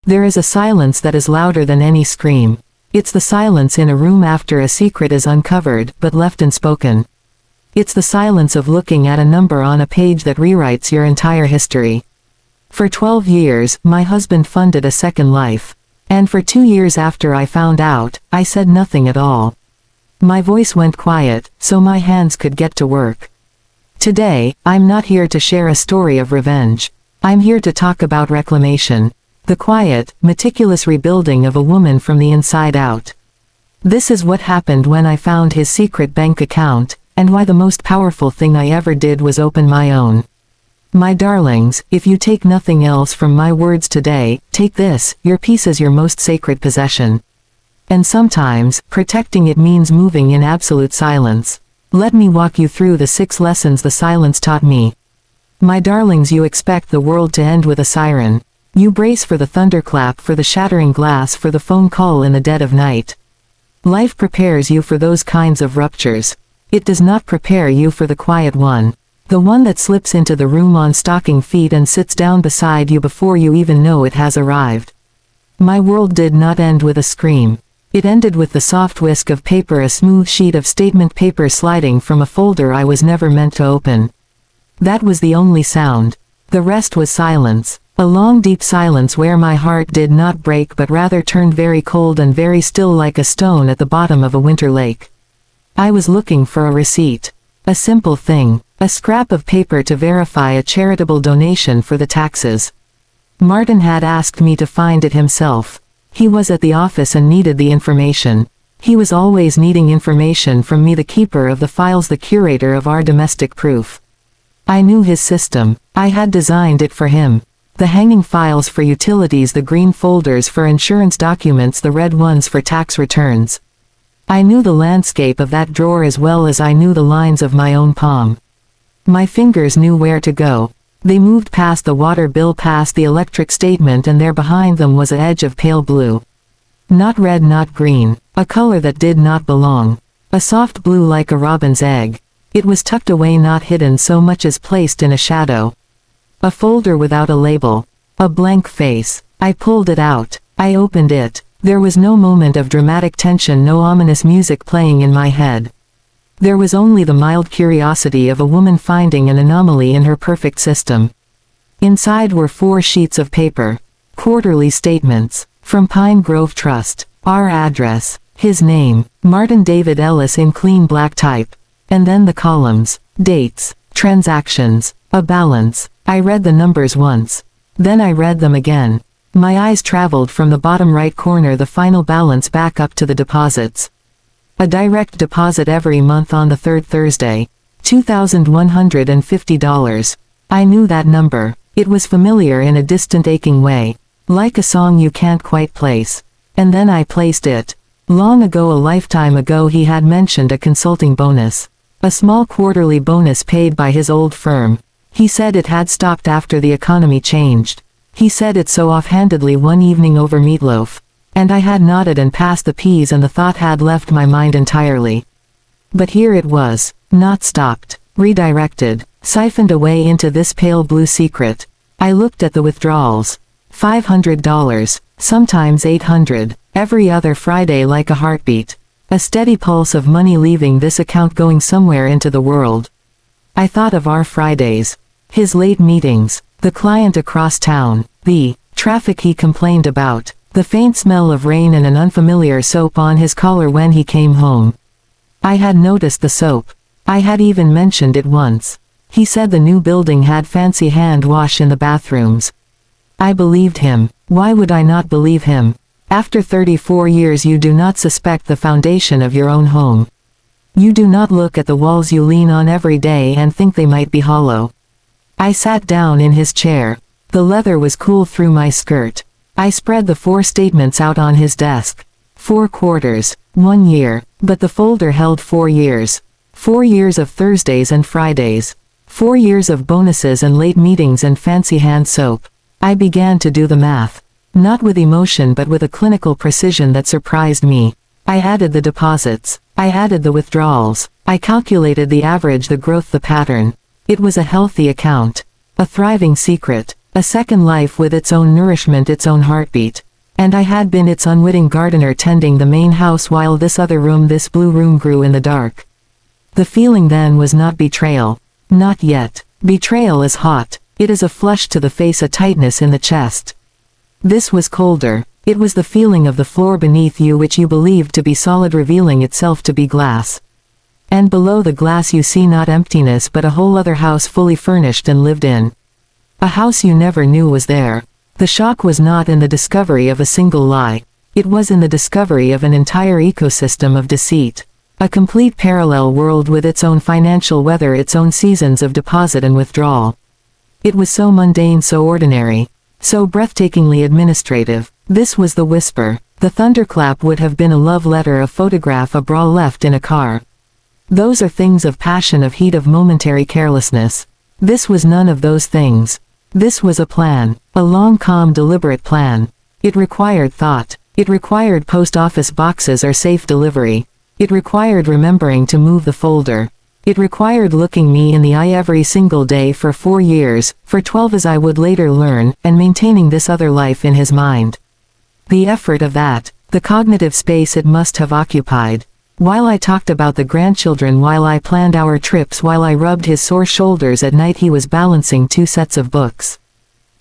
There is a silence that is louder than any scream. It's the silence in a room after a secret is uncovered but left unspoken. It's the silence of looking at a number on a page that rewrites your entire history. For 12 years, my husband funded a second life. And for 2 years after I found out, I said nothing at all. My voice went quiet, so my hands could get to work. Today, I'm not here to share a story of revenge. I'm here to talk about reclamation. The quiet, meticulous rebuilding of a woman from the inside out. This is what happened when I found his secret bank account, and why the most powerful thing I ever did was open my own. My darlings, if you take nothing else from my words today, take this: your peace is your most sacred possession. And sometimes, protecting it means moving in absolute silence. Let me walk you through the 6 lessons the silence taught me. My darlings, you expect the world to end with a siren. You brace for the thunderclap, for the shattering glass, for the phone call in the dead of night. Life prepares you for those kinds of ruptures. It does not prepare you for the quiet one. The one that slips into the room on stocking feet and sits down beside you before you even know it has arrived. My world did not end with a scream. It ended with the soft whisk of paper, a smooth sheet of statement paper sliding from a folder I was never meant to open. That was the only sound. The rest was silence. A long deep silence where my heart did not break but rather turned very cold and very still, like a stone at the bottom of a winter lake. I was looking for a receipt. A simple thing. A scrap of paper to verify a charitable donation for the taxes. Martin had asked me to find it himself. He was at the office and needed the information. He was always needing information from me, the keeper of the files, the curator of our domestic proof. I knew his system. I had designed it for him. The hanging files for utilities, the green folders for insurance documents, the red ones for tax returns. I knew the landscape of that drawer as well as I knew the lines of my own palm. My fingers knew where to go. They moved past the water bill, past the electric statement, and there behind them was an edge of pale blue. Not red, not green, a color that did not belong. A soft blue like a robin's egg. It was tucked away, not hidden so much as placed in a shadow. A folder without a label. A blank face. I pulled it out. I opened it. There was no moment of dramatic tension, no ominous music playing in my head. There was only the mild curiosity of a woman finding an anomaly in her perfect system. Inside were 4 sheets of paper. Quarterly statements. From Pine Grove Trust. Our address. His name. Martin David Ellis in clean black type. And then the columns. Dates. Transactions. A balance. I read the numbers once. Then I read them again. My eyes traveled from the bottom right corner, the final balance, back up to the deposits. A direct deposit every month on the 3rd Thursday. $2,150. I knew that number. It was familiar in a distant, aching way. Like a song you can't quite place. And then I placed it. Long ago, a lifetime ago, he had mentioned a consulting bonus. A small quarterly bonus paid by his old firm. He said it had stopped after the economy changed. He said it so offhandedly one evening over meatloaf. And I had nodded and passed the peas, and the thought had left my mind entirely. But here it was. Not stopped. Redirected. Siphoned away into this pale blue secret. I looked at the withdrawals. $500. Sometimes $800. Every other Friday, like a heartbeat. A steady pulse of money leaving this account, going somewhere into the world. I thought of our Fridays. His late meetings. The client across town. The traffic he complained about. The faint smell of rain and an unfamiliar soap on his collar when he came home. I had noticed the soap. I had even mentioned it once. He said the new building had fancy hand wash in the bathrooms. I believed him. Why would I not believe him? After 34 years you do not suspect the foundation of your own home. You do not look at the walls you lean on every day and think they might be hollow. I sat down in his chair. The leather was cool through my skirt. I spread the 4 statements out on his desk. 4 quarters. 1 year. But the folder held 4 years. 4 years of Thursdays and Fridays. 4 years of bonuses and late meetings and fancy hand soap. I began to do the math. Not with emotion but with a clinical precision that surprised me. I added the deposits. I added the withdrawals. I calculated the average, the growth, the pattern. It was a healthy account. A thriving secret. A second life with its own nourishment, its own heartbeat. And I had been its unwitting gardener tending the main house while this other room, this blue room, grew in the dark. The feeling then was not betrayal. Not yet. Betrayal is hot. It is a flush to the face, a tightness in the chest. This was colder. It was the feeling of the floor beneath you which you believed to be solid revealing itself to be glass. And below the glass you see not emptiness but a whole other house fully furnished and lived in. A house you never knew was there. The shock was not in the discovery of a single lie. It was in the discovery of an entire ecosystem of deceit. A complete parallel world with its own financial weather, its own seasons of deposit and withdrawal. It was so mundane, so ordinary, so breathtakingly administrative. This was the whisper. The thunderclap would have been a love letter, a photograph, a bra left in a car. Those are things of passion, of heat, of momentary carelessness. This was none of those things. This was a plan, a long, calm, deliberate plan. It required thought. It required post office boxes or safe delivery. It required remembering to move the folder. It required looking me in the eye every single day for 4 years, for 12 as I would later learn, and maintaining this other life in his mind. The effort of that, the cognitive space it must have occupied. While I talked about the grandchildren, while I planned our trips, while I rubbed his sore shoulders at night, he was balancing 2 sets of books.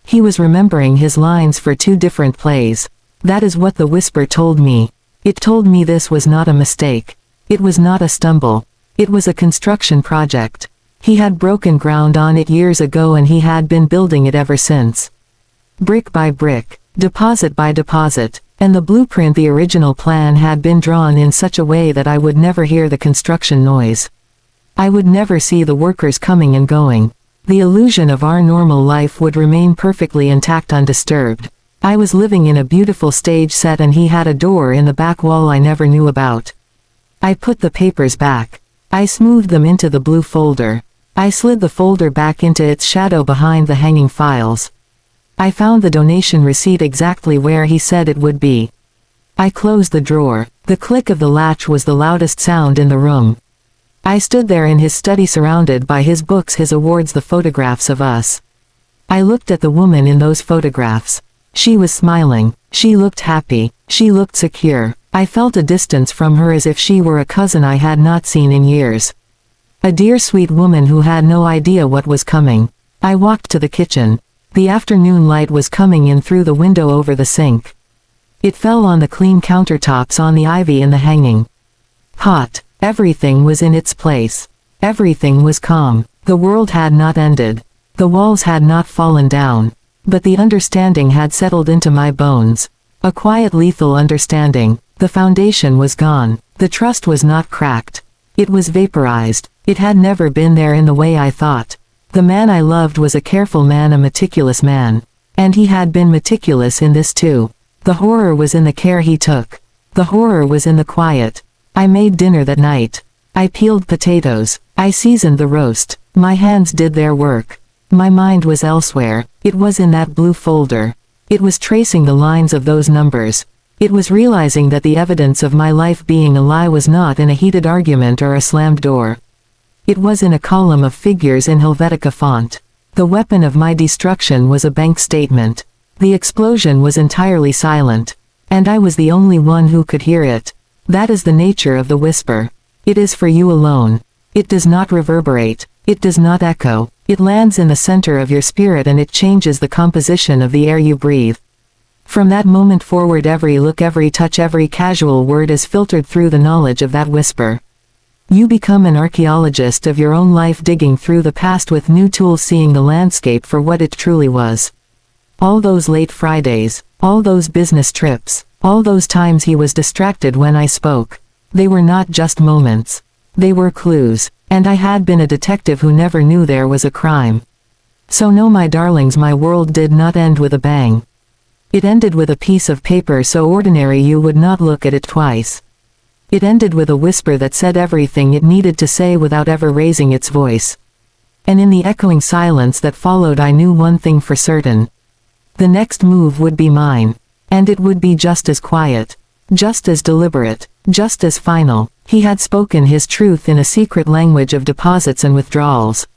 He was remembering his lines for 2 different plays. That is what the whisper told me. It told me this was not a mistake. It was not a stumble. It was a construction project. He had broken ground on it years ago and he had been building it ever since. Brick by brick, deposit by deposit. And the blueprint, the original plan, had been drawn in such a way that I would never hear the construction noise. I would never see the workers coming and going. The illusion of our normal life would remain perfectly intact, undisturbed. I was living in a beautiful stage set and he had a door in the back wall I never knew about. I put the papers back. I smoothed them into the blue folder. I slid the folder back into its shadow behind the hanging files. I found the donation receipt exactly where he said it would be. I closed the drawer. The click of the latch was the loudest sound in the room. I stood there in his study surrounded by his books, his awards, the photographs of us. I looked at the woman in those photographs. She was smiling. She looked happy. She looked secure. I felt a distance from her as if she were a cousin I had not seen in years. A dear sweet woman who had no idea what was coming. I walked to the kitchen. The afternoon light was coming in through the window over the sink. It fell on the clean countertops, on the ivy in the hanging pot. Everything was in its place. Everything was calm. The world had not ended. The walls had not fallen down. But the understanding had settled into my bones. A quiet, lethal understanding. The foundation was gone. The trust was not cracked. It was vaporized. It had never been there in the way I thought. The man I loved was a careful man, a meticulous man. And he had been meticulous in this too. The horror was in the care he took. The horror was in the quiet. I made dinner that night. I peeled potatoes. I seasoned the roast. My hands did their work. My mind was elsewhere. It was in that blue folder. It was tracing the lines of those numbers. It was realizing that the evidence of my life being a lie was not in a heated argument or a slammed door. It was in a column of figures in Helvetica font. The weapon of my destruction was a bank statement. The explosion was entirely silent. And I was the only one who could hear it. That is the nature of the whisper. It is for you alone. It does not reverberate. It does not echo. It lands in the center of your spirit and it changes the composition of the air you breathe. From that moment forward, every look, every touch, every casual word is filtered through the knowledge of that whisper. You become an archaeologist of your own life, digging through the past with new tools, seeing the landscape for what it truly was. All those late Fridays, all those business trips, all those times he was distracted when I spoke. They were not just moments. They were clues. And I had been a detective who never knew there was a crime. So no, my darlings, my world did not end with a bang. It ended with a piece of paper so ordinary you would not look at it twice. It ended with a whisper that said everything it needed to say without ever raising its voice. And in the echoing silence that followed, I knew one thing for certain. The next move would be mine. And it would be just as quiet. Just as deliberate. Just as final. He had spoken his truth in a secret language of deposits and withdrawals.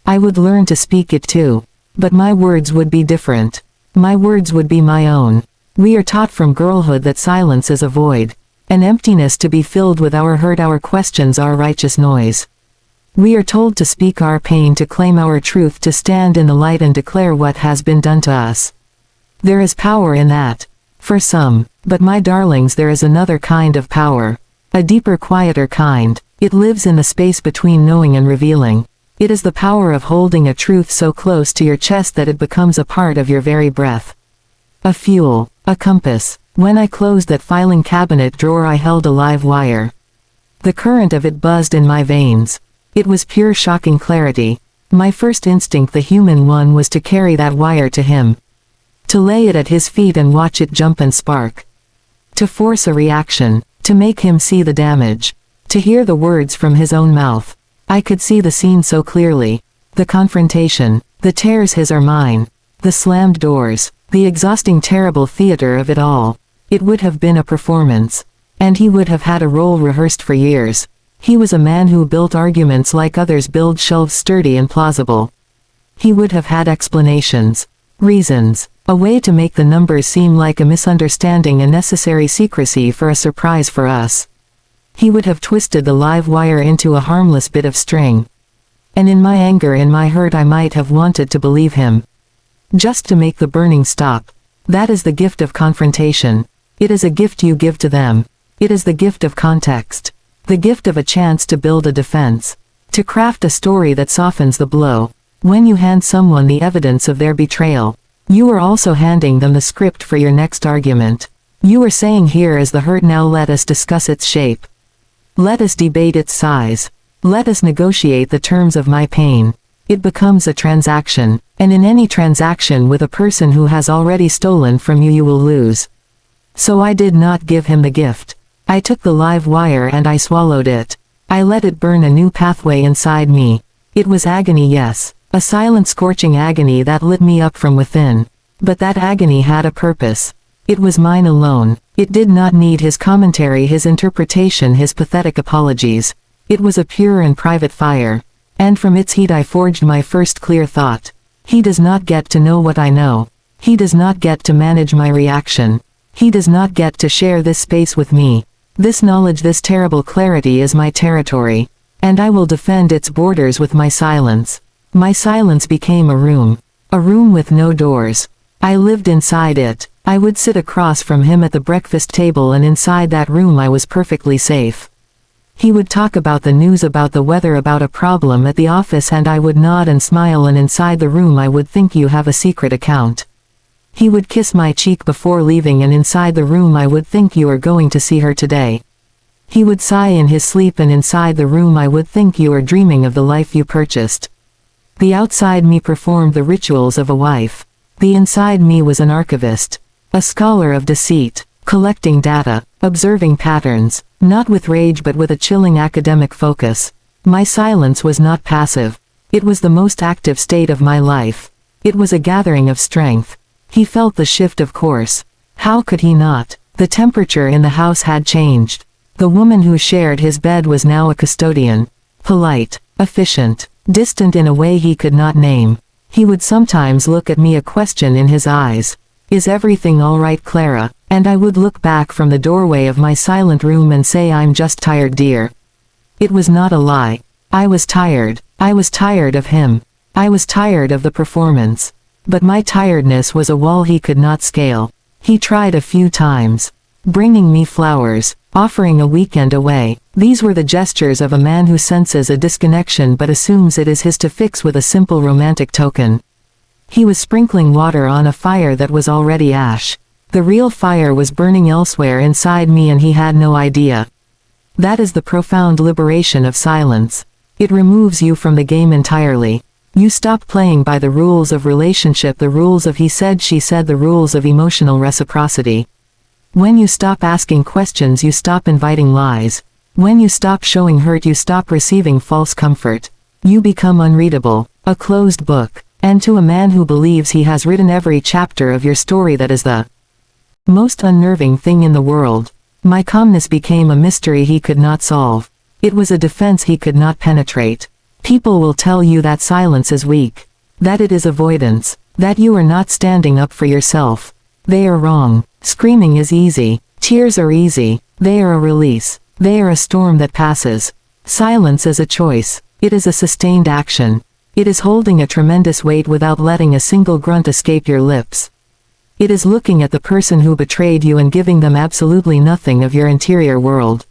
I would learn to speak it too. But my words would be different. My words would be my own. We are taught from girlhood that silence is a void, an emptiness to be filled with our hurt, our questions, our righteous noise. We are told to speak our pain, to claim our truth, to stand in the light and declare what has been done to us. There is power in that. For some. But my darlings, there is another kind of power. A deeper, quieter kind. It lives in the space between knowing and revealing. It is the power of holding a truth so close to your chest that it becomes a part of your very breath. A fuel. A compass. When I closed that filing cabinet drawer, I held a live wire. The current of it buzzed in my veins. It was pure, shocking clarity. My first instinct, the human one, was to carry that wire to him. To lay it at his feet and watch it jump and spark. To force a reaction. To make him see the damage. To hear the words from his own mouth. I could see the scene so clearly. The confrontation. The tears, his or mine. The slammed doors. The exhausting, terrible theater of it all. It would have been a performance. And he would have had a role rehearsed for years. He was a man who built arguments like others build shelves, sturdy and plausible. He would have had explanations. Reasons. A way to make the numbers seem like a misunderstanding, a necessary secrecy for a surprise for us. He would have twisted the live wire into a harmless bit of string. And in my anger, in my hurt, I might have wanted to believe him. Just to make the burning stop. That is the gift of confrontation. It is a gift you give to them. It is the gift of context. The gift of a chance to build a defense. To craft a story that softens the blow. When you hand someone the evidence of their betrayal, you are also handing them the script for your next argument. You are saying, here is the hurt, now let us discuss its shape. Let us debate its size. Let us negotiate the terms of my pain. It becomes a transaction, and in any transaction with a person who has already stolen from you, you will lose. So I did not give him the gift. I took the live wire and I swallowed it. I let it burn a new pathway inside me. It was agony, yes. A silent, scorching agony that lit me up from within. But that agony had a purpose. It was mine alone. It did not need his commentary, his interpretation, his pathetic apologies. It was a pure and private fire. And from its heat I forged my first clear thought. He does not get to know what I know. He does not get to manage my reaction. He does not get to share this space with me. This knowledge, this terrible clarity is my territory. And I will defend its borders with my silence. My silence became a room. A room with no doors. I lived inside it. I would sit across from him at the breakfast table, and inside that room I was perfectly safe. He would talk about the news, about the weather, about a problem at the office, and I would nod and smile, and inside the room I would think, you have a secret account. He would kiss my cheek before leaving, and inside the room I would think, you are going to see her today. He would sigh in his sleep, and inside the room I would think, you are dreaming of the life you purchased. The outside me performed the rituals of a wife. The inside me was an archivist. A scholar of deceit, collecting data, observing patterns, not with rage but with a chilling academic focus. My silence was not passive. It was the most active state of my life. It was a gathering of strength. He felt the shift, of course. How could he not? The temperature in the house had changed. The woman who shared his bed was now a custodian. Polite, efficient, distant in a way he could not name. He would sometimes look at me, a question in his eyes. Is everything all right, Clara? And I would look back from the doorway of my silent room and say, I'm just tired, dear. It was not a lie. I was tired. I was tired of him. I was tired of the performance. But my tiredness was a wall he could not scale. He tried a few times. Bringing me flowers. Offering a weekend away. These were the gestures of a man who senses a disconnection but assumes it is his to fix with a simple romantic token. He was sprinkling water on a fire that was already ash. The real fire was burning elsewhere inside me, and he had no idea. That is the profound liberation of silence. It removes you from the game entirely. You stop playing by the rules of relationship, the rules of he said, she said, the rules of emotional reciprocity. When you stop asking questions, you stop inviting lies. When you stop showing hurt, you stop receiving false comfort. You become unreadable, a closed book. And to a man who believes he has written every chapter of your story, that is the most unnerving thing in the world. My calmness became a mystery he could not solve. It was a defense he could not penetrate. People will tell you that silence is weak. that it is avoidance, that you are not standing up for yourself. They are wrong. Screaming is easy. Tears are easy. They are a release. They are a storm that passes. Silence is a choice. It is a sustained action. It is holding a tremendous weight without letting a single grunt escape your lips. It is looking at the person who betrayed you and giving them absolutely nothing of your interior world.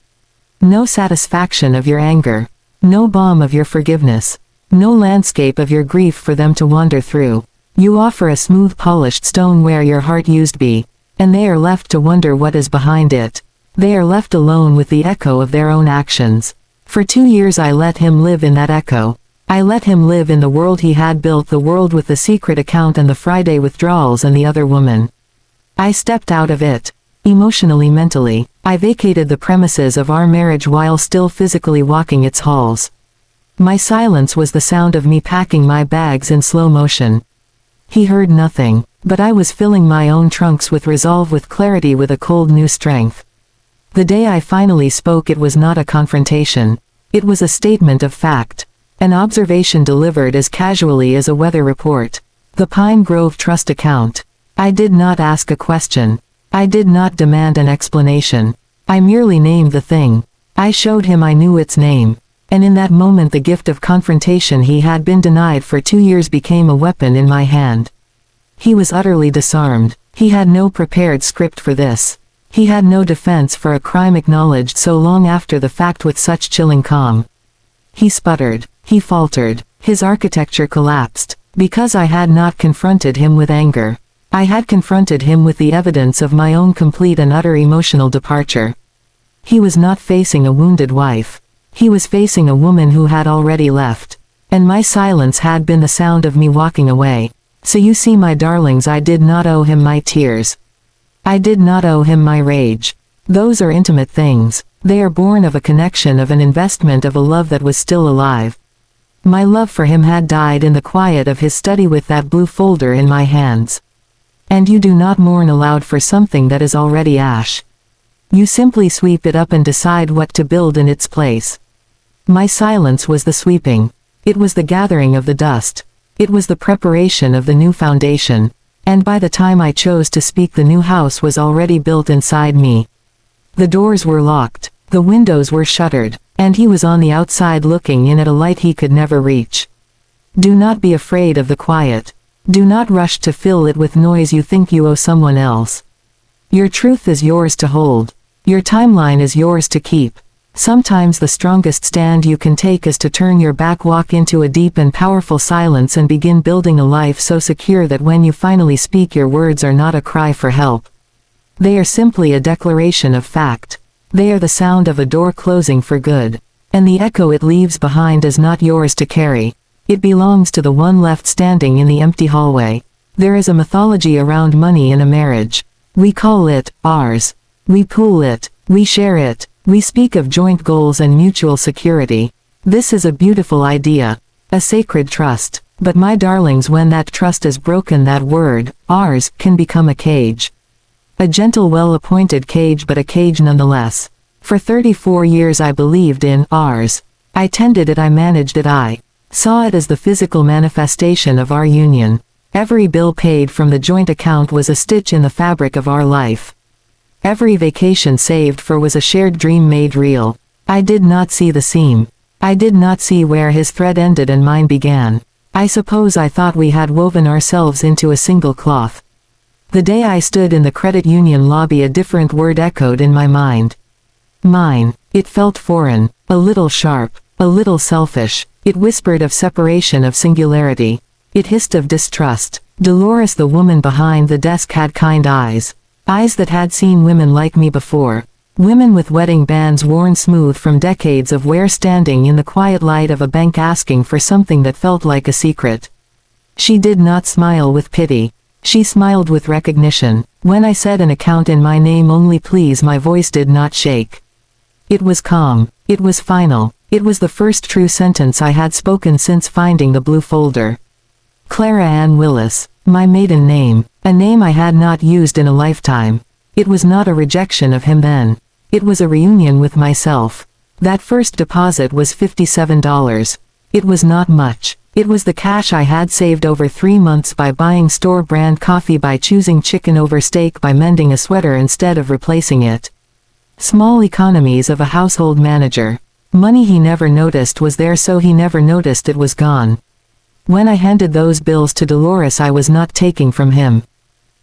No satisfaction of your anger. No balm of your forgiveness. No landscape of your grief for them to wander through. You offer a smooth polished stone where your heart used be, and they are left to wonder what is behind it. They are left alone with the echo of their own actions. For 2 years I let him live in that echo. I let him live in the world he had built, the world with the secret account and the Friday withdrawals and the other woman. I stepped out of it. Emotionally, mentally, I vacated the premises of our marriage while still physically walking its halls. My silence was the sound of me packing my bags in slow motion. He heard nothing, but I was filling my own trunks with resolve, with clarity, with a cold new strength. The day I finally spoke, it was not a confrontation. It was a statement of fact. An observation delivered as casually as a weather report. The Pine Grove Trust account. I did not ask a question. I did not demand an explanation. I merely named the thing. I showed him I knew its name. And in that moment the gift of confrontation he had been denied for 2 years became a weapon in my hand. He was utterly disarmed. He had no prepared script for this. He had no defense for a crime acknowledged so long after the fact with such chilling calm. He sputtered. He faltered. His architecture collapsed. Because I had not confronted him with anger. I had confronted him with the evidence of my own complete and utter emotional departure. He was not facing a wounded wife. He was facing a woman who had already left. And my silence had been the sound of me walking away. So you see, my darlings, I did not owe him my tears. I did not owe him my rage. Those are intimate things. They are born of a connection, of an investment, of a love that was still alive. My love for him had died in the quiet of his study with that blue folder in my hands. And you do not mourn aloud for something that is already ash. You simply sweep it up and decide what to build in its place. My silence was the sweeping. It was the gathering of the dust. It was the preparation of the new foundation. And by the time I chose to speak, the new house was already built inside me. The doors were locked. The windows were shuttered. And he was on the outside looking in at a light he could never reach. Do not be afraid of the quiet. Do not rush to fill it with noise you think you owe someone else. Your truth is yours to hold. Your timeline is yours to keep. Sometimes the strongest stand you can take is to turn your back, walk into a deep and powerful silence, and begin building a life so secure that when you finally speak, your words are not a cry for help. They are simply a declaration of fact. They are the sound of a door closing for good. And the echo it leaves behind is not yours to carry. It belongs to the one left standing in the empty hallway. There is a mythology around money in a marriage. We call it ours. We pool it. We share it. We speak of joint goals and mutual security. This is a beautiful idea. A sacred trust. But my darlings, when that trust is broken, that word, ours, can become a cage. A gentle, well-appointed cage, but a cage nonetheless. For 34 years I believed in ours. I tended it, I managed it, I saw it as the physical manifestation of our union. Every bill paid from the joint account was a stitch in the fabric of our life. Every vacation saved for was a shared dream made real. I did not see the seam. I did not see where his thread ended and mine began. I suppose I thought we had woven ourselves into a single cloth. The day I stood in the credit union lobby, a different word echoed in my mind. Mine. It felt foreign, a little sharp, a little selfish. It whispered of separation, of singularity. It hissed of distrust. Dolores, the woman behind the desk, had kind eyes. Eyes that had seen women like me before. Women with wedding bands worn smooth from decades of wear, standing in the quiet light of a bank asking for something that felt like a secret. She did not smile with pity. She smiled with recognition. When I said an account in my name only, please, my voice did not shake. It was calm. It was final. It was the first true sentence I had spoken since finding the blue folder. Clara Ann Willis. My maiden name. A name I had not used in a lifetime. It was not a rejection of him then. It was a reunion with myself. That first deposit was $57. It was not much. It was the cash I had saved over 3 months by buying store-brand coffee, by choosing chicken over steak, by mending a sweater instead of replacing it. Small economies of a household manager. Money he never noticed was there, so he never noticed it was gone. When I handed those bills to Dolores, I was not taking from him.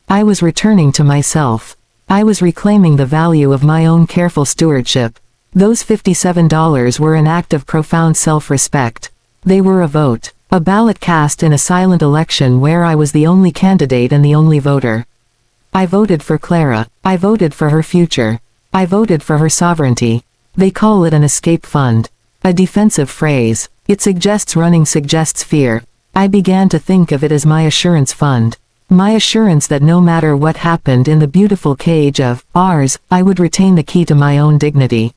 I was returning to myself. I was reclaiming the value of my own careful stewardship. Those $57 were an act of profound self-respect. They were a vote. A ballot cast in a silent election where I was the only candidate and the only voter. I voted for Clara. I voted for her future. I voted for her sovereignty. They call it an escape fund. A defensive phrase. It suggests running, suggests fear. I began to think of it as my assurance fund. My assurance that no matter what happened in the beautiful cage of ours, I would retain the key to my own dignity.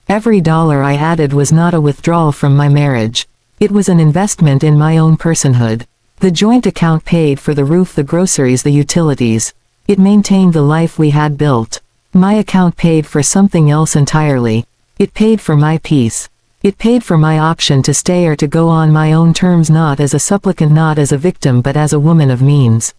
Every dollar I added was not a withdrawal from my marriage. It was an investment in my own personhood. The joint account paid for the roof, the groceries, the utilities. It maintained the life we had built. My account paid for something else entirely. It paid for my peace. It paid for my option to stay or to go on my own terms, not as a supplicant, not as a victim, but as a woman of means.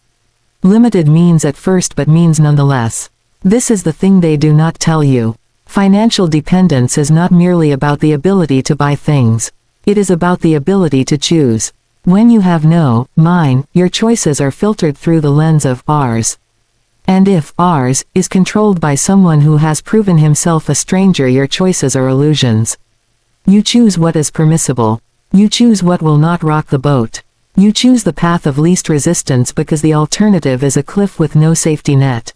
Limited means at first, but means nonetheless. This is the thing they do not tell you. Financial dependence is not merely about the ability to buy things. It is about the ability to choose. When you have no, mine, your choices are filtered through the lens of ours. And if ours is controlled by someone who has proven himself a stranger, your choices are illusions. You choose what is permissible. You choose what will not rock the boat. You choose the path of least resistance because the alternative is a cliff with no safety net.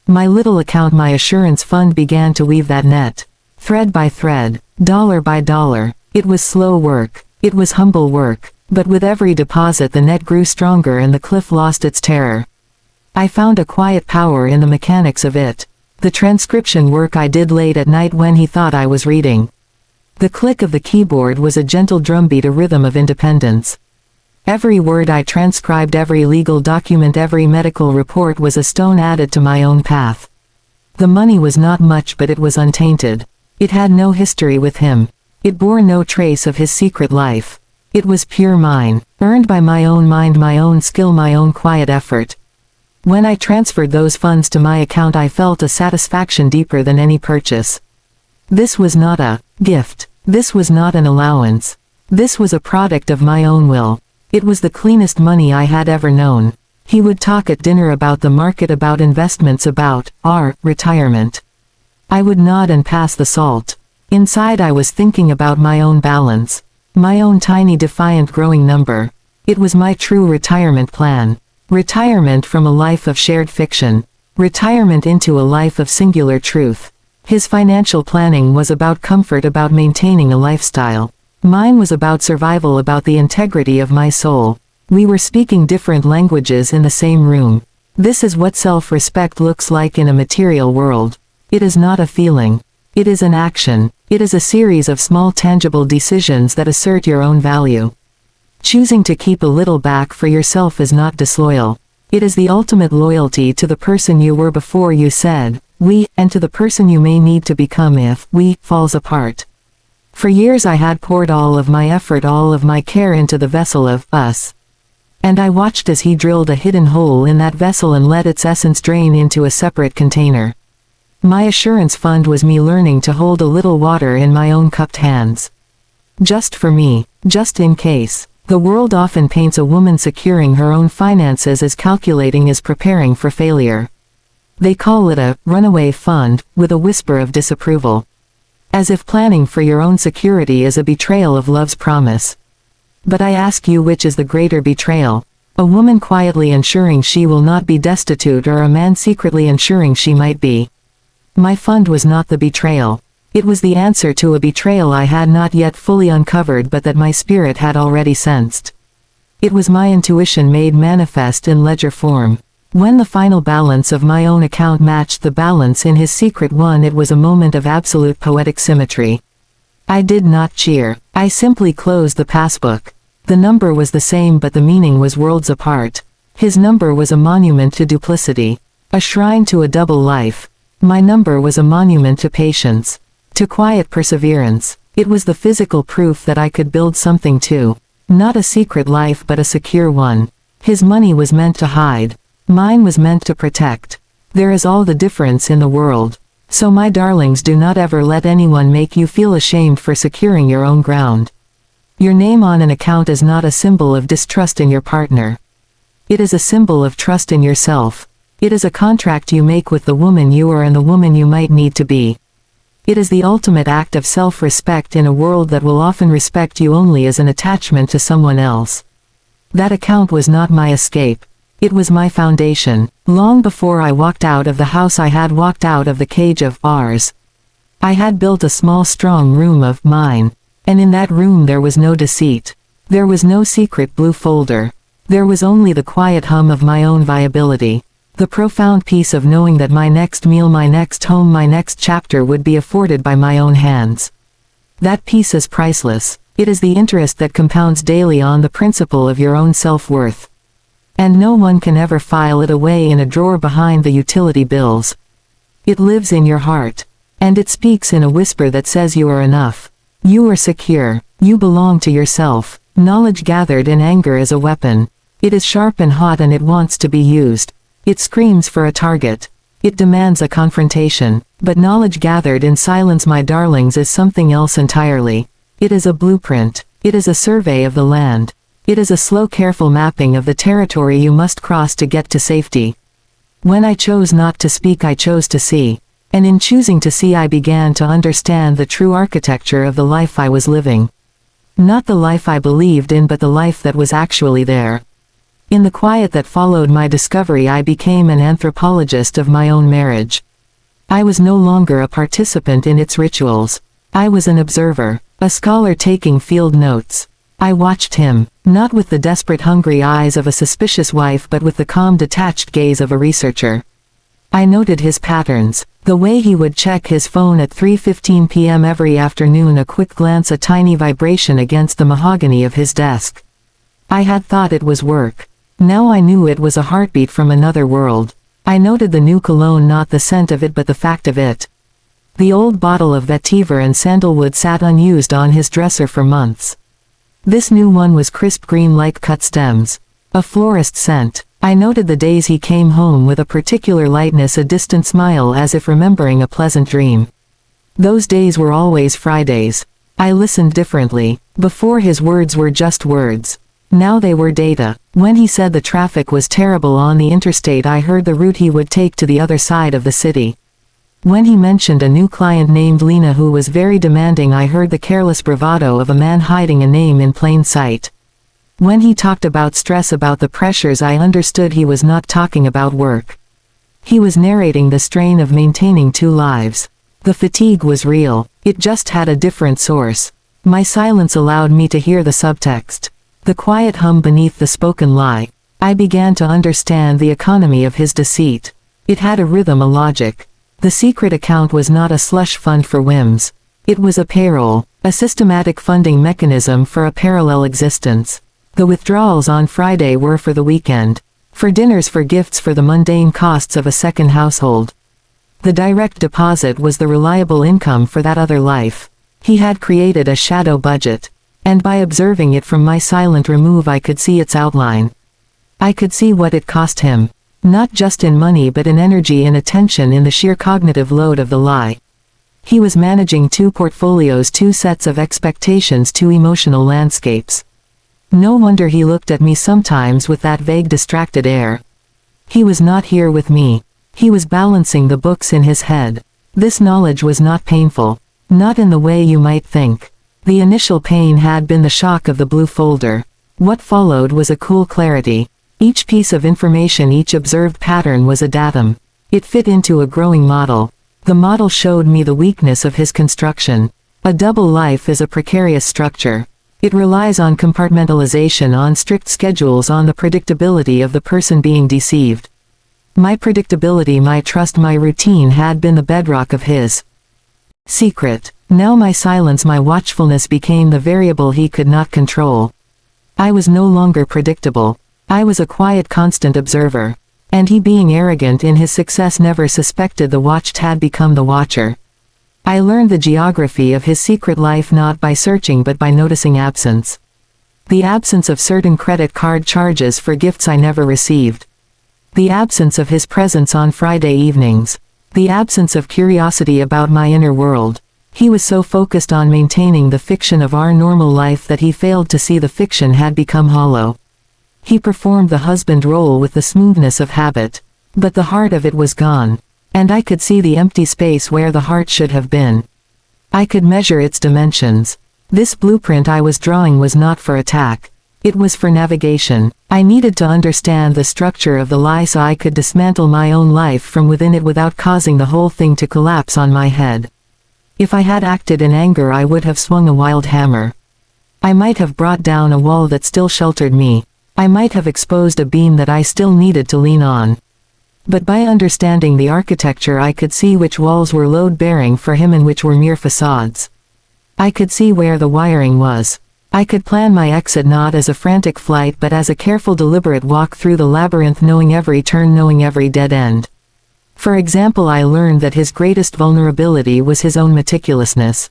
My little account, my assurance fund, began to weave that net. Thread by thread, dollar by dollar. It was slow work. It was humble work. But with every deposit the net grew stronger and the cliff lost its terror. I found a quiet power in the mechanics of it. The transcription work I did late at night when he thought I was reading. The click of the keyboard was a gentle drumbeat, a rhythm of independence. Every word I transcribed, every legal document, every medical report was a stone added to my own path. The money was not much, but it was untainted. It had no history with him. It bore no trace of his secret life. It was pure mine, earned by my own mind, my own skill, my own quiet effort. When I transferred those funds to my account, I felt a satisfaction deeper than any purchase. This was not a gift. This was not an allowance. This was a product of my own will. It was the cleanest money I had ever known. He would talk at dinner about the market, about investments, about our retirement. I would nod and pass the salt. Inside I was thinking about my own balance. My own tiny defiant growing number. It was my true retirement plan. Retirement from a life of shared fiction. Retirement into a life of singular truth. His financial planning was about comfort, about maintaining a lifestyle. Mine was about survival, about the integrity of my soul. We were speaking different languages in the same room. This is what self-respect looks like in a material world. It is not a feeling. It is an action. It is a series of small tangible decisions that assert your own value. Choosing to keep a little back for yourself is not disloyal. It is the ultimate loyalty to the person you were before you said, we, and to the person you may need to become if we falls apart. For years I had poured all of my effort, all of my care into the vessel of us. And I watched as he drilled a hidden hole in that vessel and let its essence drain into a separate container. My assurance fund was me learning to hold a little water in my own cupped hands. Just for me, just in case. The world often paints a woman securing her own finances as calculating, as preparing for failure. They call it a runaway fund, with a whisper of disapproval. As if planning for your own security is a betrayal of love's promise. But I ask you, which is the greater betrayal? A woman quietly ensuring she will not be destitute, or a man secretly ensuring she might be? My fund was not the betrayal. It was the answer to a betrayal I had not yet fully uncovered, but that my spirit had already sensed. It was my intuition made manifest in ledger form. When the final balance of my own account matched the balance in his secret one, it was a moment of absolute poetic symmetry. I did not cheer. I simply closed the passbook. The number was the same, but the meaning was worlds apart. His number was a monument to duplicity, a shrine to a double life. My number was a monument to patience, to quiet perseverance. It was the physical proof that I could build something too. Not a secret life but a secure one. His money was meant to hide. Mine was meant to protect. There is all the difference in the world. So my darlings, do not ever let anyone make you feel ashamed for securing your own ground. Your name on an account is not a symbol of distrust in your partner. It is a symbol of trust in yourself. It is a contract you make with the woman you are and the woman you might need to be. It is the ultimate act of self-respect in a world that will often respect you only as an attachment to someone else. That account was not my escape. It was my foundation. Long before I walked out of the house, I had walked out of the cage of ours. I had built a small strong room of mine. And in that room there was no deceit. There was no secret blue folder. There was only the quiet hum of my own viability. The profound peace of knowing that my next meal, my next home, my next chapter would be afforded by my own hands. That peace is priceless. It is the interest that compounds daily on the principle of your own self-worth. And no one can ever file it away in a drawer behind the utility bills. It lives in your heart. And it speaks in a whisper that says you are enough. You are secure. You belong to yourself. Knowledge gathered in anger is a weapon. It is sharp and hot and it wants to be used. It screams for a target. It demands a confrontation. But knowledge gathered in silence, my darlings, is something else entirely. It is a blueprint. It is a survey of the land. It is a slow, careful mapping of the territory you must cross to get to safety. When I chose not to speak, I chose to see. And in choosing to see, I began to understand the true architecture of the life I was living. Not the life I believed in, but the life that was actually there. In the quiet that followed my discovery, I became an anthropologist of my own marriage. I was no longer a participant in its rituals. I was an observer, a scholar taking field notes. I watched him, not with the desperate, hungry eyes of a suspicious wife, but with the calm, detached gaze of a researcher. I noted his patterns, the way he would check his phone at 3:15 p.m. every afternoon, a quick glance, a tiny vibration against the mahogany of his desk. I had thought it was work. Now I knew it was a heartbeat from another world. I noted the new cologne, not the scent of it but the fact of it. The old bottle of vetiver and sandalwood sat unused on his dresser for months. This new one was crisp green like cut stems. A florist scent. I noted the days he came home with a particular lightness, a distant smile as if remembering a pleasant dream. Those days were always Fridays. I listened differently. Before, his words were just words. Now they were data. When he said the traffic was terrible on the interstate, I heard the route he would take to the other side of the city. When he mentioned a new client named Lena who was very demanding, I heard the careless bravado of a man hiding a name in plain sight. When he talked about stress, about the pressures, I understood he was not talking about work. He was narrating the strain of maintaining two lives. The fatigue was real. It just had a different source. My silence allowed me to hear the subtext. The quiet hum beneath the spoken lie. I began to understand the economy of his deceit. It had a rhythm, a logic. The secret account was not a slush fund for whims. It was a payroll, a systematic funding mechanism for a parallel existence. The withdrawals on Friday were for the weekend. For dinners, for gifts, for the mundane costs of a second household. The direct deposit was the reliable income for that other life. He had created a shadow budget. And by observing it from my silent remove, I could see its outline. I could see what it cost him. Not just in money but in energy, in attention, in the sheer cognitive load of the lie. He was managing two portfolios, two sets of expectations, two emotional landscapes. No wonder he looked at me sometimes with that vague, distracted air. He was not here with me. He was balancing the books in his head. This knowledge was not painful. Not in the way you might think. The initial pain had been the shock of the blue folder. What followed was a cool clarity. Each piece of information, each observed pattern was a datum. It fit into a growing model. The model showed me the weakness of his construction. A double life is a precarious structure. It relies on compartmentalization, on strict schedules, on the predictability of the person being deceived. My predictability, my trust, my routine had been the bedrock of his secret. Now my silence, my watchfulness became the variable he could not control. I was no longer predictable. I was a quiet, constant observer. And he, being arrogant in his success, never suspected the watched had become the watcher. I learned the geography of his secret life not by searching but by noticing absence. The absence of certain credit card charges for gifts I never received. The absence of his presence on Friday evenings. The absence of curiosity about my inner world. He was so focused on maintaining the fiction of our normal life that he failed to see the fiction had become hollow. He performed the husband role with the smoothness of habit. But the heart of it was gone. And I could see the empty space where the heart should have been. I could measure its dimensions. This blueprint I was drawing was not for attack. It was for navigation. I needed to understand the structure of the lie so I could dismantle my own life from within it without causing the whole thing to collapse on my head. If I had acted in anger, I would have swung a wild hammer. I might have brought down a wall that still sheltered me. I might have exposed a beam that I still needed to lean on. But by understanding the architecture, I could see which walls were load-bearing for him and which were mere facades. I could see where the wiring was. I could plan my exit not as a frantic flight but as a careful, deliberate walk through the labyrinth, knowing every turn, knowing every dead end. For example, I learned that his greatest vulnerability was his own meticulousness.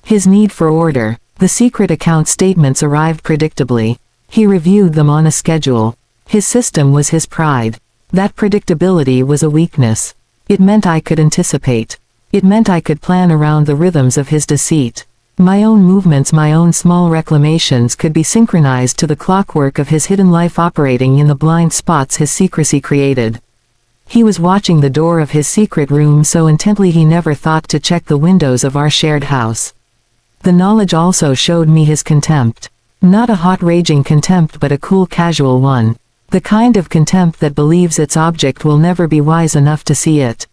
His need for order. The secret account statements arrived predictably. He reviewed them on a schedule. His system was his pride. That predictability was a weakness. It meant I could anticipate. It meant I could plan around the rhythms of his deceit. My own movements, my own small reclamations could be synchronized to the clockwork of his hidden life operating in the blind spots his secrecy created. He was watching the door of his secret room so intently he never thought to check the windows of our shared house. The knowledge also showed me his contempt. Not a hot raging contempt but a cool casual one. The kind of contempt that believes its object will never be wise enough to see it.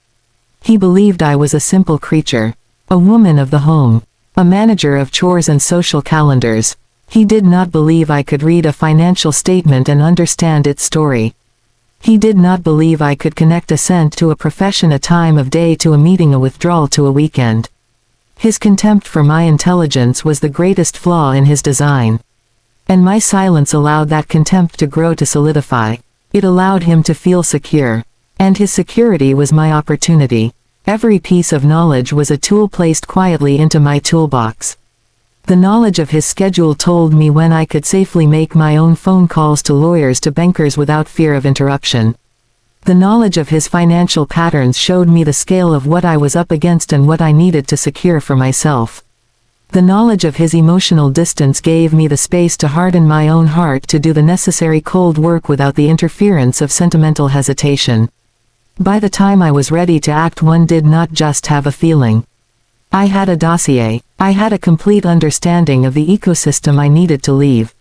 He believed I was a simple creature. A woman of the home. A manager of chores and social calendars. He did not believe I could read a financial statement and understand its story. He did not believe I could connect a cent to a profession, a time of day to a meeting, a withdrawal to a weekend. His contempt for my intelligence was the greatest flaw in his design. And my silence allowed that contempt to grow, to solidify. It allowed him to feel secure. And his security was my opportunity. Every piece of knowledge was a tool placed quietly into my toolbox. The knowledge of his schedule told me when I could safely make my own phone calls to lawyers, to bankers without fear of interruption. The knowledge of his financial patterns showed me the scale of what I was up against and what I needed to secure for myself. The knowledge of his emotional distance gave me the space to harden my own heart, to do the necessary cold work without the interference of sentimental hesitation. By the time I was ready to act, one did not just have a feeling. I had a dossier. I had a complete understanding of the ecosystem I needed to leave.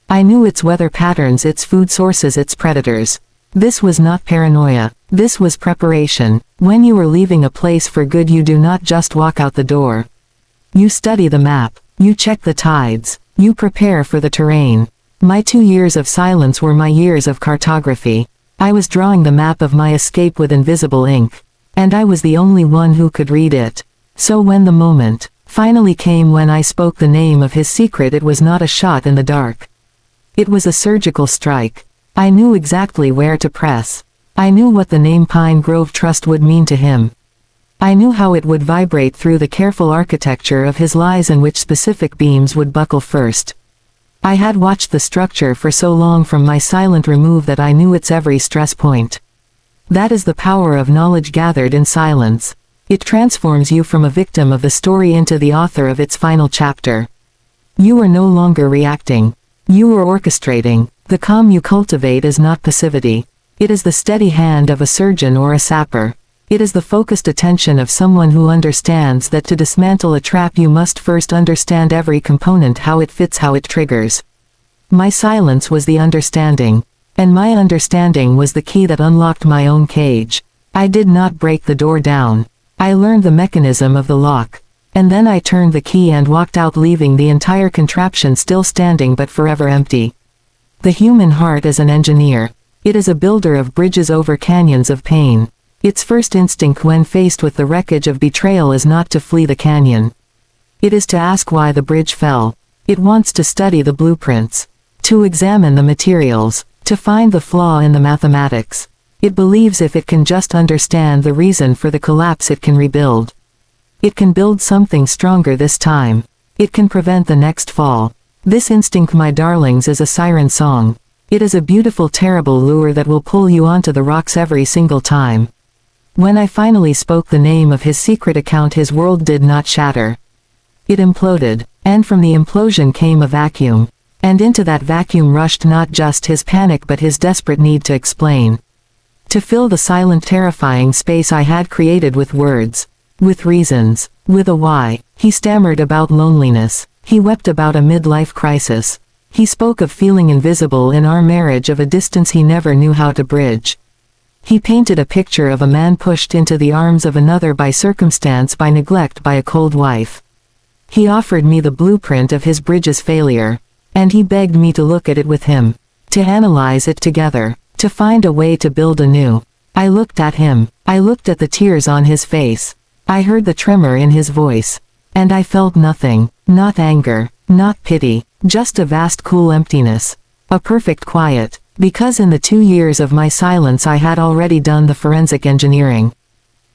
I knew its weather patterns, its food sources, its predators. This was not paranoia. This was preparation. When you are leaving a place for good, you do not just walk out the door. You study the map. You check the tides. You prepare for the terrain. My 2 years of silence were my years of cartography. I was drawing the map of my escape with invisible ink. And I was the only one who could read it. So when the moment finally came, when I spoke the name of his secret, it was not a shot in the dark. It was a surgical strike. I knew exactly where to press. I knew what the name Pine Grove Trust would mean to him. I knew how it would vibrate through the careful architecture of his lies and which specific beams would buckle first. I had watched the structure for so long from my silent remove that I knew its every stress point. That is the power of knowledge gathered in silence. It transforms you from a victim of the story into the author of its final chapter. You are no longer reacting. You are orchestrating. The calm you cultivate is not passivity. It is the steady hand of a surgeon or a sapper. It is the focused attention of someone who understands that to dismantle a trap you must first understand every component, how it fits, how it triggers. My silence was the understanding. And my understanding was the key that unlocked my own cage. I did not break the door down. I learned the mechanism of the lock. And then I turned the key and walked out, leaving the entire contraption still standing but forever empty. The human heart is an engineer. It is a builder of bridges over canyons of pain. Its first instinct when faced with the wreckage of betrayal is not to flee the canyon. It is to ask why the bridge fell. It wants to study the blueprints. To examine the materials. To find the flaw in the mathematics. It believes if it can just understand the reason for the collapse, it can rebuild. It can build something stronger this time. It can prevent the next fall. This instinct, my darlings, is a siren song. It is a beautiful, terrible lure that will pull you onto the rocks every single time. When I finally spoke the name of his secret account, his world did not shatter. It imploded, and from the implosion came a vacuum. And into that vacuum rushed not just his panic but his desperate need to explain. To fill the silent, terrifying space I had created with words. With reasons. With a why. He stammered about loneliness. He wept about a midlife crisis. He spoke of feeling invisible in our marriage, of a distance he never knew how to bridge. He painted a picture of a man pushed into the arms of another by circumstance, by neglect, by a cold wife. He offered me the blueprint of his bridge's failure. And he begged me to look at it with him. To analyze it together. To find a way to build anew. I looked at him. I looked at the tears on his face. I heard the tremor in his voice. And I felt nothing. Not anger. Not pity. Just a vast, cool emptiness. A perfect quiet. Because in the 2 years of my silence I had already done the forensic engineering.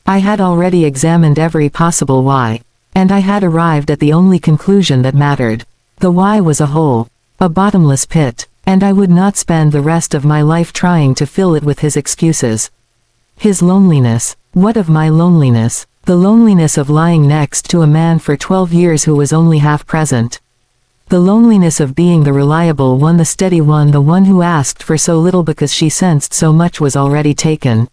I had already examined every possible why. And I had arrived at the only conclusion that mattered. The why was a hole. A bottomless pit. And I would not spend the rest of my life trying to fill it with his excuses. His loneliness. What of my loneliness? The loneliness of lying next to a man for 12 years who was only half present. The loneliness of being the reliable one, the steady one, the one who asked for so little because she sensed so much was already taken.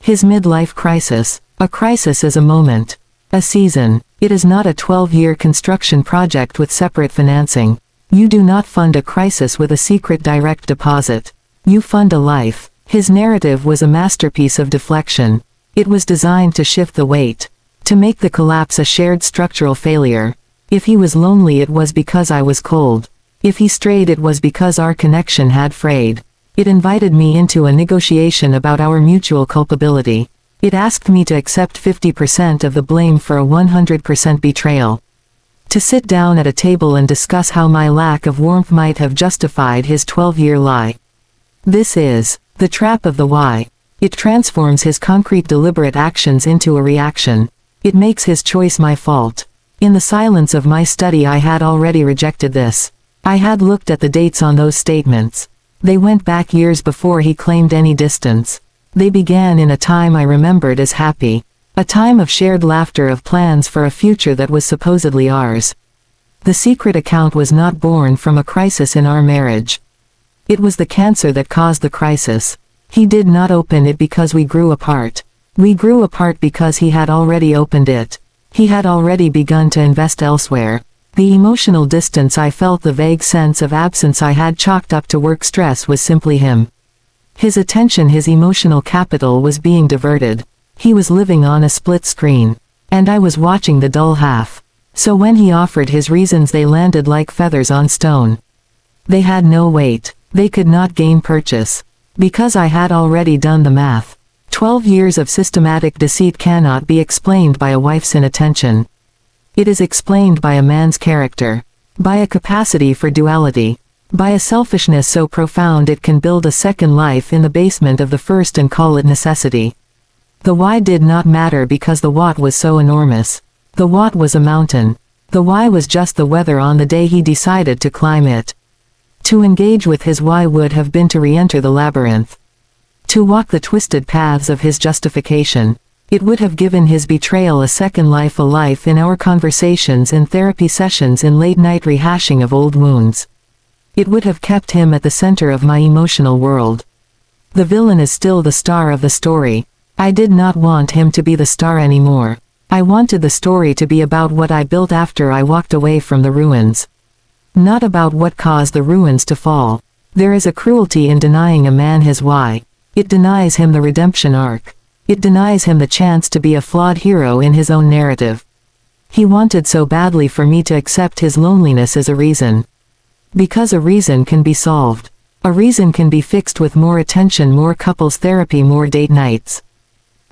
His midlife crisis. A crisis is a moment. A season. It is not a 12-year construction project with separate financing. You do not fund a crisis with a secret direct deposit. You fund a life. His narrative was a masterpiece of deflection. It was designed to shift the weight. To make the collapse a shared structural failure. If he was lonely, it was because I was cold. If he strayed, it was because our connection had frayed. It invited me into a negotiation about our mutual culpability. It asked me to accept 50% of the blame for a 100% betrayal. To sit down at a table and discuss how my lack of warmth might have justified his 12-year lie. This is the trap of the why. It transforms his concrete, deliberate actions into a reaction. It makes his choice my fault. In the silence of my study I had already rejected this. I had looked at the dates on those statements. They went back years before he claimed any distance. They began in a time I remembered as happy. A time of shared laughter, of plans for a future that was supposedly ours. The secret account was not born from a crisis in our marriage. It was the cancer that caused the crisis. He did not open it because we grew apart. We grew apart because he had already opened it. He had already begun to invest elsewhere. The emotional distance I felt, the vague sense of absence I had chalked up to work stress, was simply him. His attention, his emotional capital was being diverted. He was living on a split screen. And I was watching the dull half. So when he offered his reasons, they landed like feathers on stone. They had no weight. They could not gain purchase. Because I had already done the math. 12 years of systematic deceit cannot be explained by a wife's inattention. It is explained by a man's character. By a capacity for duality. By a selfishness so profound it can build a second life in the basement of the first and call it necessity. The why did not matter because the what was so enormous. The what was a mountain. The why was just the weather on the day he decided to climb it. To engage with his why would have been to re-enter the labyrinth. To walk the twisted paths of his justification. It would have given his betrayal a second life, a life in our conversations, in therapy sessions, in late-night rehashing of old wounds. It would have kept him at the center of my emotional world. The villain is still the star of the story. I did not want him to be the star anymore. I wanted the story to be about what I built after I walked away from the ruins. Not about what caused the ruins to fall. There is a cruelty in denying a man his why. It denies him the redemption arc. It denies him the chance to be a flawed hero in his own narrative. He wanted so badly for me to accept his loneliness as a reason. Because a reason can be solved. A reason can be fixed with more attention, more couples therapy, more date nights.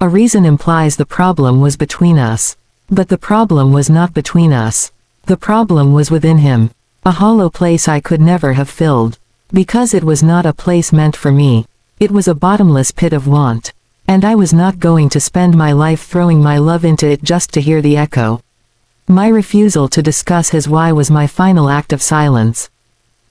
A reason implies the problem was between us. But the problem was not between us. The problem was within him. A hollow place I could never have filled. Because it was not a place meant for me. It was a bottomless pit of want. And I was not going to spend my life throwing my love into it just to hear the echo. My refusal to discuss his why was my final act of silence.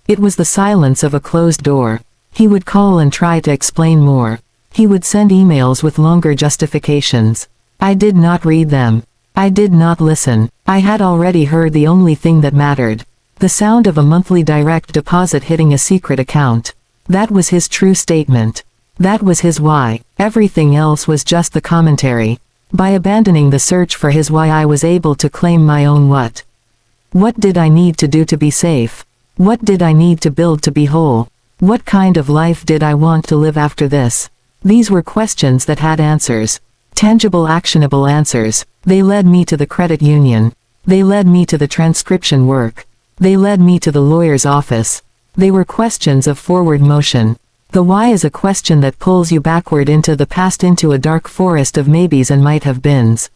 It was the silence of a closed door. He would call and try to explain more. He would send emails with longer justifications. I did not read them. I did not listen. I had already heard the only thing that mattered. The sound of a monthly direct deposit hitting a secret account. That was his true statement. That was his why. Everything else was just the commentary. By abandoning the search for his why, I was able to claim my own what. What did I need to do to be safe? What did I need to build to be whole? What kind of life did I want to live after this? These were questions that had answers. Tangible, actionable answers. They led me to the credit union. They led me to the transcription work. They led me to the lawyer's office. They were questions of forward motion. The why is a question that pulls you backward into the past, into a dark forest of maybes and might have beens.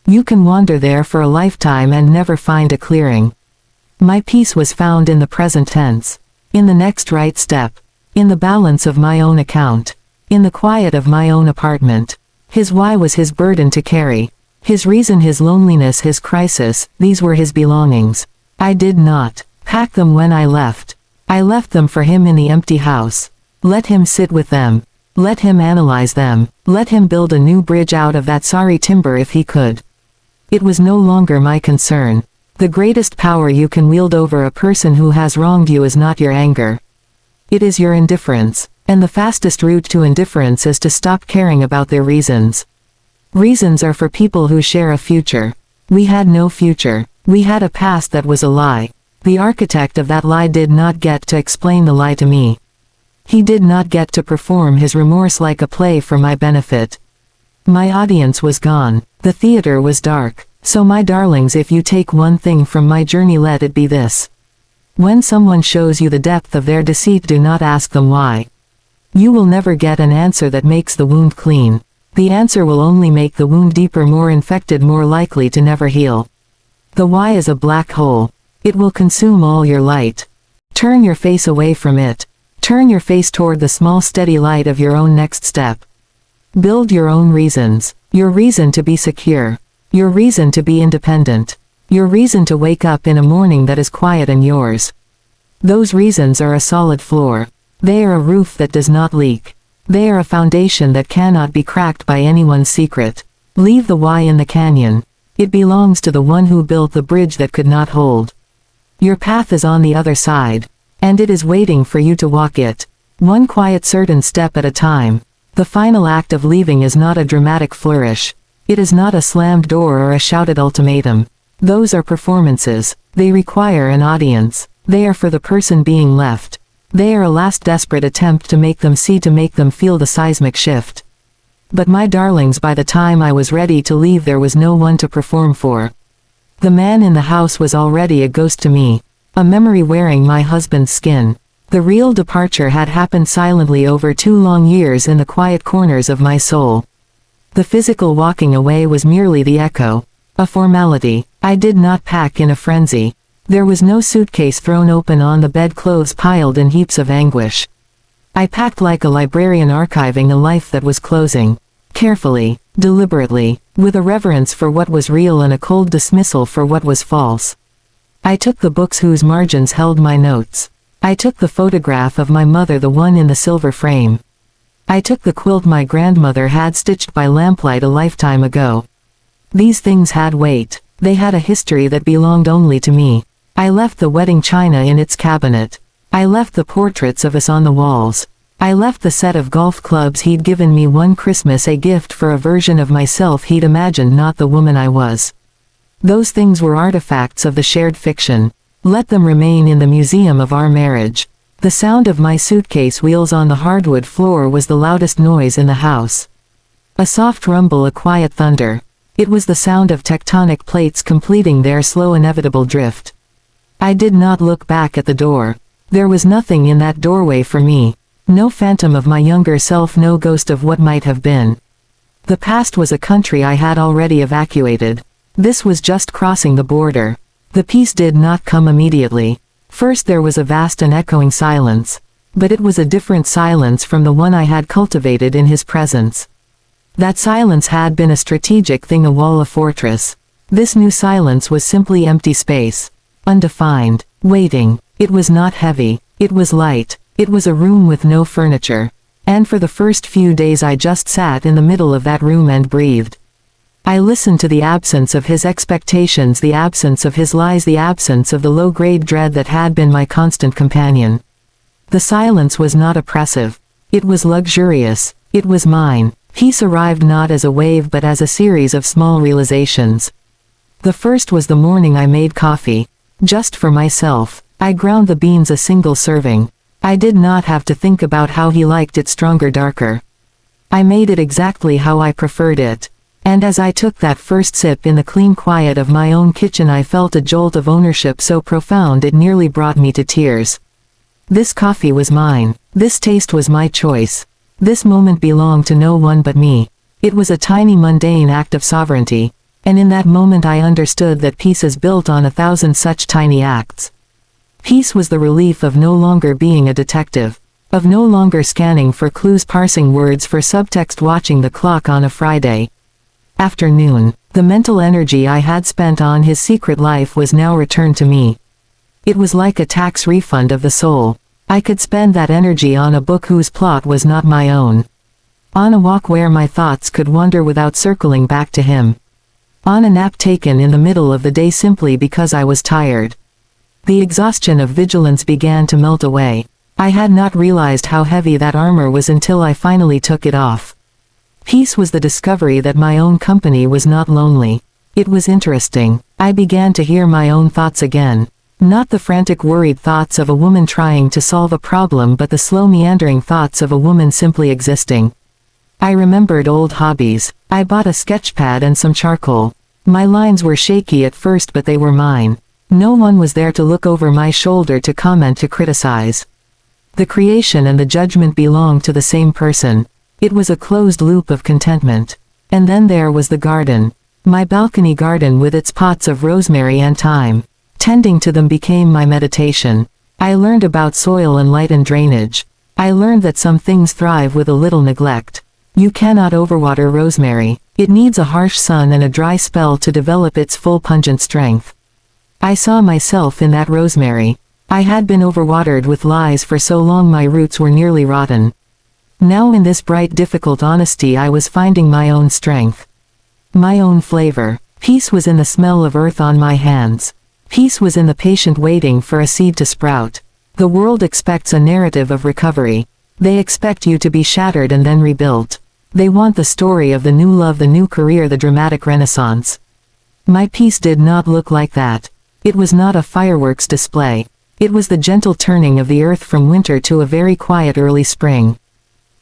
You can wander there for a lifetime and never find a clearing. My peace was found in the present tense. In the next right step. In the balance of my own account. In the quiet of my own apartment. His why was his burden to carry. His reason, his loneliness, his crisis, these were his belongings. I did not pack them when I left. I left them for him in the empty house. Let him sit with them. Let him analyze them. Let him build a new bridge out of that sorry timber if he could. It was no longer my concern. The greatest power you can wield over a person who has wronged you is not your anger. It is your indifference. And the fastest route to indifference is to stop caring about their reasons. Reasons are for people who share a future. We had no future. We had a past that was a lie. The architect of that lie did not get to explain the lie to me. He did not get to perform his remorse like a play for my benefit. My audience was gone. The theater was dark. So my darlings, if you take one thing from my journey, let it be this. When someone shows you the depth of their deceit, do not ask them why. You will never get an answer that makes the wound clean. The answer will only make the wound deeper, more infected, more likely to never heal. The why is a black hole. It will consume all your light. Turn your face away from it. Turn your face toward the small steady light of your own next step. Build your own reasons. Your reason to be secure. Your reason to be independent. Your reason to wake up in a morning that is quiet and yours. Those reasons are a solid floor. They are a roof that does not leak. They are a foundation that cannot be cracked by anyone's secret. Leave the why in the canyon. It belongs to the one who built the bridge that could not hold. Your path is on the other side. And it is waiting for you to walk it. One quiet, certain step at a time. The final act of leaving is not a dramatic flourish. It is not a slammed door or a shouted ultimatum. Those are performances. They require an audience. They are for the person being left. They are a last desperate attempt to make them see, to make them feel the seismic shift. But my darlings, by the time I was ready to leave, there was no one to perform for. The man in the house was already a ghost to me. A memory wearing my husband's skin. The real departure had happened silently over 2 long years in the quiet corners of my soul. The physical walking away was merely the echo. A formality. I did not pack in a frenzy. There was no suitcase thrown open on the bed, clothes piled in heaps of anguish. I packed like a librarian archiving a life that was closing. Carefully, deliberately, with a reverence for what was real and a cold dismissal for what was false. I took the books whose margins held my notes. I took the photograph of my mother, the one in the silver frame. I took the quilt my grandmother had stitched by lamplight a lifetime ago. These things had weight. They had a history that belonged only to me. I left the wedding china in its cabinet. I left the portraits of us on the walls. I left the set of golf clubs he'd given me one Christmas, a gift for a version of myself he'd imagined, not the woman I was. Those things were artifacts of the shared fiction. Let them remain in the museum of our marriage. The sound of my suitcase wheels on the hardwood floor was the loudest noise in the house. A soft rumble, a quiet thunder. It was the sound of tectonic plates completing their slow, inevitable drift. I did not look back at the door. There was nothing in that doorway for me. No phantom of my younger self, no ghost of what might have been. The past was a country I had already evacuated. This was just crossing the border. The peace did not come immediately. First there was a vast and echoing silence. But it was a different silence from the one I had cultivated in his presence. That silence had been a strategic thing, a wall, a fortress. This new silence was simply empty space. Undefined. Waiting. It was not heavy. It was light. It was a room with no furniture. And for the first few days I just sat in the middle of that room and breathed. I listened to the absence of his expectations, the absence of his lies, the absence of the low-grade dread that had been my constant companion. The silence was not oppressive. It was luxurious. It was mine. Peace arrived not as a wave but as a series of small realizations. The first was the morning I made coffee. Just for myself. I ground the beans a single serving. I did not have to think about how he liked it stronger, darker. I made it exactly how I preferred it. And as I took that first sip in the clean quiet of my own kitchen I felt a jolt of ownership so profound it nearly brought me to tears. This coffee was mine. This taste was my choice. This moment belonged to no one but me. It was a tiny mundane act of sovereignty. And in that moment I understood that peace is built on 1,000 such tiny acts. Peace was the relief of no longer being a detective. Of no longer scanning for clues, parsing words for subtext, watching the clock on a Friday afternoon. The mental energy I had spent on his secret life was now returned to me. It was like a tax refund of the soul. I could spend that energy on a book whose plot was not my own. On a walk where my thoughts could wander without circling back to him. On a nap taken in the middle of the day simply because I was tired. The exhaustion of vigilance began to melt away. I had not realized how heavy that armor was until I finally took it off. Peace was the discovery that my own company was not lonely. It was interesting. I began to hear my own thoughts again. Not the frantic worried thoughts of a woman trying to solve a problem but the slow meandering thoughts of a woman simply existing. I remembered old hobbies. I bought a sketchpad and some charcoal. My lines were shaky at first but they were mine. No one was there to look over my shoulder, to comment, to criticize. The creation and the judgment belonged to the same person. It was a closed loop of contentment. And then there was the garden. My balcony garden with its pots of rosemary and thyme. Tending to them became my meditation. I learned about soil and light and drainage. I learned that some things thrive with a little neglect. You cannot overwater rosemary. It needs a harsh sun and a dry spell to develop its full pungent strength. I saw myself in that rosemary. I had been overwatered with lies for so long my roots were nearly rotten. Now in this bright difficult honesty I was finding my own strength. My own flavor. Peace was in the smell of earth on my hands. Peace was in the patient waiting for a seed to sprout. The world expects a narrative of recovery. They expect you to be shattered and then rebuilt. They want the story of the new love, the new career, the dramatic renaissance. My peace did not look like that. It was not a fireworks display. It was the gentle turning of the earth from winter to a very quiet early spring.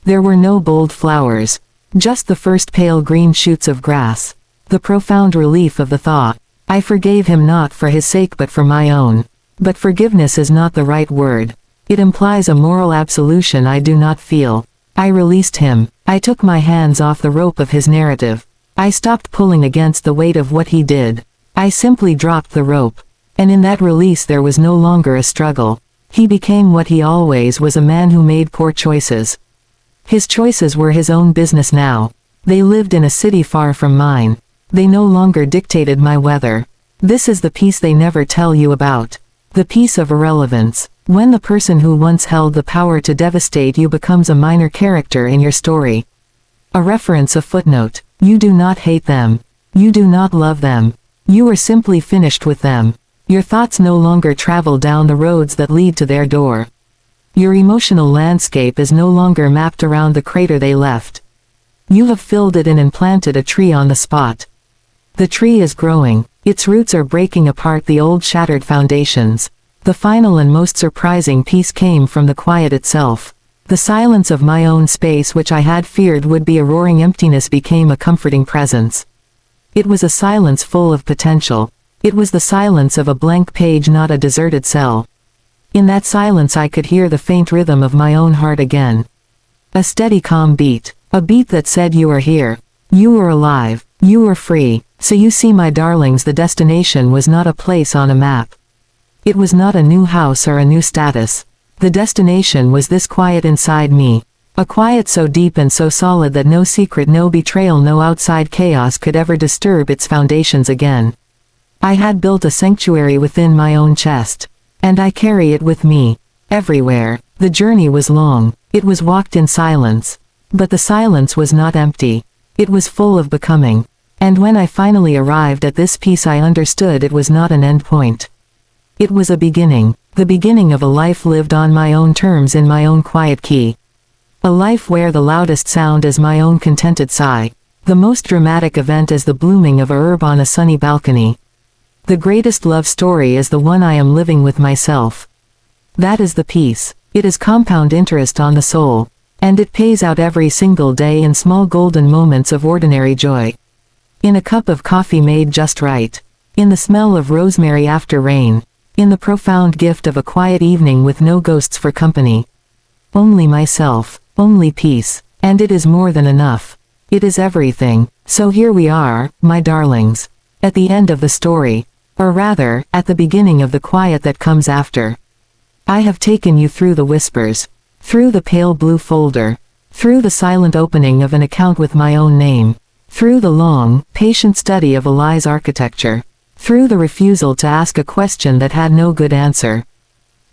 There were no bold flowers. Just the first pale green shoots of grass. The profound relief of the thought. I forgave him not for his sake but for my own. But forgiveness is not the right word. It implies a moral absolution I do not feel. I released him. I took my hands off the rope of his narrative. I stopped pulling against the weight of what he did. I simply dropped the rope. And in that release there was no longer a struggle. He became what he always was, a man who made poor choices. His choices were his own business now. They lived in a city far from mine. They no longer dictated my weather. This is the peace they never tell you about. The peace of irrelevance. When the person who once held the power to devastate you becomes a minor character in your story. A reference, a footnote. You do not hate them. You do not love them. You are simply finished with them. Your thoughts no longer travel down the roads that lead to their door. Your emotional landscape is no longer mapped around the crater they left. You have filled it and implanted a tree on the spot. The tree is growing. Its roots are breaking apart the old shattered foundations. The final and most surprising peace came from the quiet itself. The silence of my own space, which I had feared would be a roaring emptiness, became a comforting presence. It was a silence full of potential. It was the silence of a blank page, not a deserted cell. In that silence I could hear the faint rhythm of my own heart again. A steady, calm beat. A beat that said, you are here. You are alive. You are free. So you see, my darlings, the destination was not a place on a map. It was not a new house or a new status. The destination was this quiet inside me. A quiet so deep and so solid that no secret, no betrayal, no outside chaos could ever disturb its foundations again. I had built a sanctuary within my own chest. And I carry it with me. Everywhere. The journey was long. It was walked in silence. But the silence was not empty. It was full of becoming. And when I finally arrived at this peace, I understood it was not an end point. It was a beginning. The beginning of a life lived on my own terms in my own quiet key. A life where the loudest sound is my own contented sigh. The most dramatic event is the blooming of a herb on a sunny balcony. The greatest love story is the one I am living with myself. That is the peace. It is compound interest on the soul. And it pays out every single day in small golden moments of ordinary joy. In a cup of coffee made just right. In the smell of rosemary after rain. In the profound gift of a quiet evening with no ghosts for company. Only myself. Only peace. And it is more than enough. It is everything. So here we are, my darlings. At the end of the story. Or rather, at the beginning of the quiet that comes after. I have taken you through the whispers. Through the pale blue folder. Through the silent opening of an account with my own name. Through the long, patient study of a lie's architecture. Through the refusal to ask a question that had no good answer.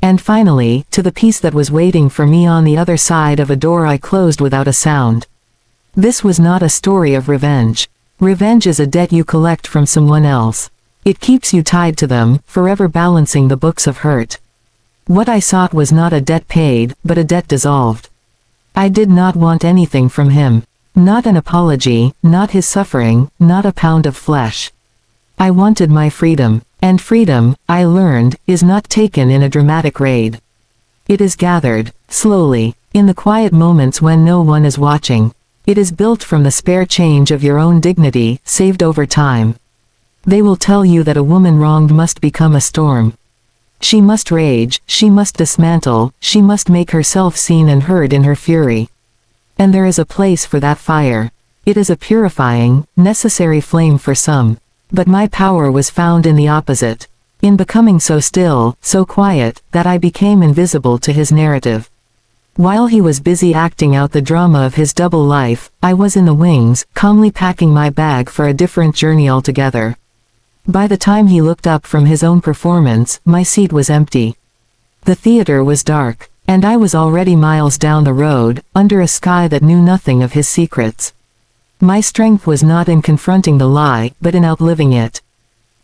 And finally, to the peace that was waiting for me on the other side of a door I closed without a sound. This was not a story of revenge. Revenge is a debt you collect from someone else. It keeps you tied to them, forever balancing the books of hurt. What I sought was not a debt paid, but a debt dissolved. I did not want anything from him. Not an apology, not his suffering, not a pound of flesh. I wanted my freedom. And freedom, I learned, is not taken in a dramatic raid. It is gathered, slowly, in the quiet moments when no one is watching. It is built from the spare change of your own dignity, saved over time. They will tell you that a woman wronged must become a storm. She must rage, she must dismantle, she must make herself seen and heard in her fury. And there is a place for that fire. It is a purifying, necessary flame for some. But my power was found in the opposite. In becoming so still, so quiet, that I became invisible to his narrative. While he was busy acting out the drama of his double life, I was in the wings, calmly packing my bag for a different journey altogether. By the time he looked up from his own performance, my seat was empty. The theater was dark, and I was already miles down the road, under a sky that knew nothing of his secrets. My strength was not in confronting the lie, but in outliving it.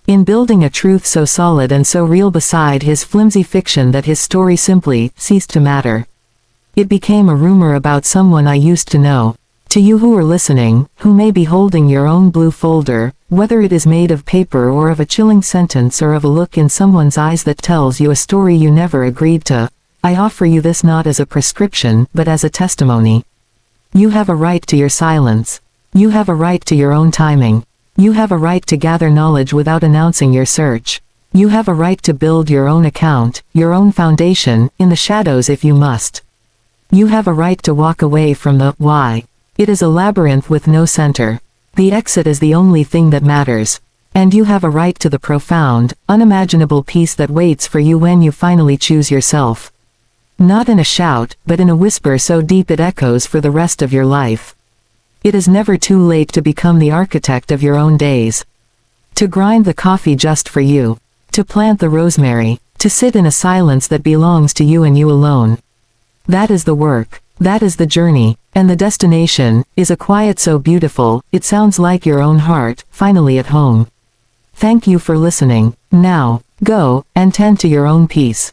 In building a truth so solid and so real beside his flimsy fiction that his story simply ceased to matter. It became a rumor about someone I used to know. To you who are listening, who may be holding your own blue folder, whether it is made of paper or of a chilling sentence or of a look in someone's eyes that tells you a story you never agreed to, I offer you this not as a prescription, but as a testimony. You have a right to your silence. You have a right to your own timing. You have a right to gather knowledge without announcing your search. You have a right to build your own account, your own foundation, in the shadows if you must. You have a right to walk away from the why. It is a labyrinth with no center. The exit is the only thing that matters. And you have a right to the profound, unimaginable peace that waits for you when you finally choose yourself. Not in a shout, but in a whisper so deep it echoes for the rest of your life. It is never too late to become the architect of your own days. To grind the coffee just for you. To plant the rosemary. To sit in a silence that belongs to you and you alone. That is the work. That is the journey. And the destination is a quiet so beautiful, it sounds like your own heart, finally at home. Thank you for listening. Now, go and tend to your own peace.